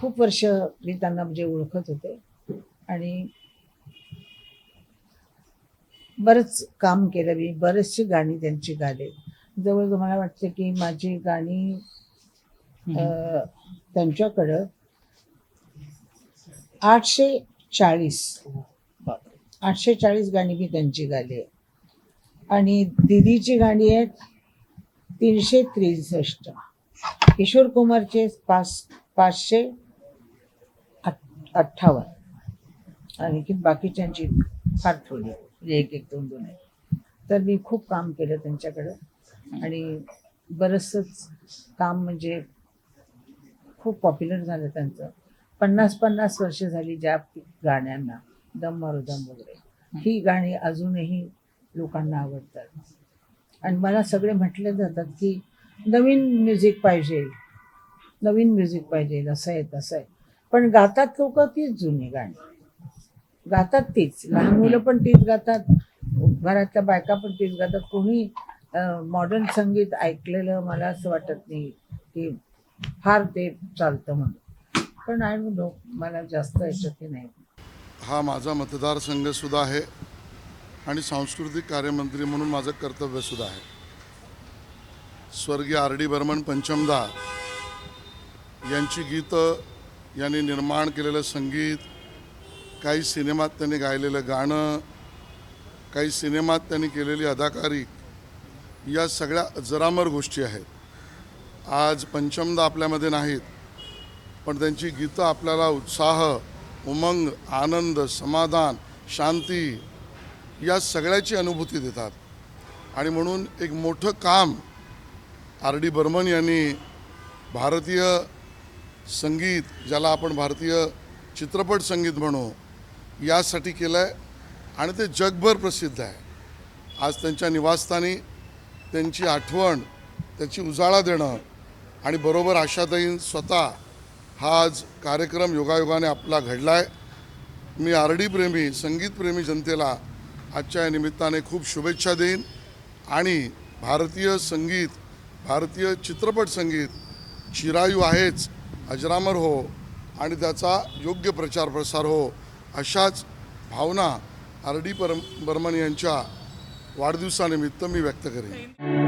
खूप वर्ष मी त्यांना म्हणजे ओळखत होते आणि बरंच काम केलं मी. बरेचशी गाणी त्यांची गाले. जवळ मला वाटतं की माझी गाणी त्यांच्याकडं 840 840 गाणी मी त्यांची गाली आहे. आणि दीदीची गाणी आहेत 363. किशोर कुमारचे 558. आणि बाकीच्यांची फार थोडी, म्हणजे एक एक दोन दोन आहे. तर मी खूप काम केलं त्यांच्याकडं आणि बरंचसंच काम म्हणजे खूप पॉप्युलर झालं त्यांचं. 50-50 वर्ष झाली ज्या गाण्यांना, दम मारो दम वगैरे, ही गाणी अजूनही लोकांना आवडतात. आणि मला सगळे म्हटले जातात की नवीन म्युझिक पाहिजे, नवीन म्युझिक पाहिजे, असं आहे तसं आहे. पण गातात लोक तीच जुनी गाणी गातात, तीच. लहान मुलं पण तीच गातात, घरातल्या बायका पण तीच गातात. कोणी मॉडर्न संगीत ऐकलेलं मला असं वाटत नाही की फार ते चालतं म्हणून. पण आय डोंट नो, मला जास्त याच्यात नाही. हा माझा मतदारसंघसुद्धा आहे आणि सांस्कृतिक कार्यमंत्री म्हणून माझं कर्तव्यसुद्धा आहे. स्वर्गीय आर डी बर्मन पंचमदा यांची गीतं, यांनी निर्माण केलेलं संगीत, काही सिनेमात त्यांनी गायलेलं गाणं, काही सिनेमात त्यांनी केलेली अदाकारी, या सगळ्या अजरामर गोष्टी आहेत. आज पंचमदा आपल्यामध्ये नाहीत, पण त्यांची गीतं आपल्याला उत्साह, उमंग, आनंद, समाधान, शांती या सगळ्याची अनुभूती देतात. आणि म्हणून एक मोठं काम आर डी बर्मन यांनी भारतीय संगीत, ज्याला आपण भारतीय चित्रपट संगीत म्हणू, यासाठी केलं आहे आणि ते जगभर प्रसिद्ध आहे. आज त्यांच्या निवासस्थानी त्यांची आठवण, त्याची उजाळा देणं आणि बरोबर आशाताई स्वतः हा आज कार्यक्रम योगायोगाने आपला घडला आहे. मी आर डी प्रेमी, संगीतप्रेमी जनतेला आजच्या या निमित्ताने खूप शुभेच्छा देईन आणि भारतीय संगीत, भारतीय चित्रपट संगीत चिरायू आहेच, अजरामर हो आणि त्याचा योग्य प्रचार प्रसार हो, अशाच भावना आर डी बर्मन यांच्या वाढदिवसानिमित्त मी व्यक्त करेन.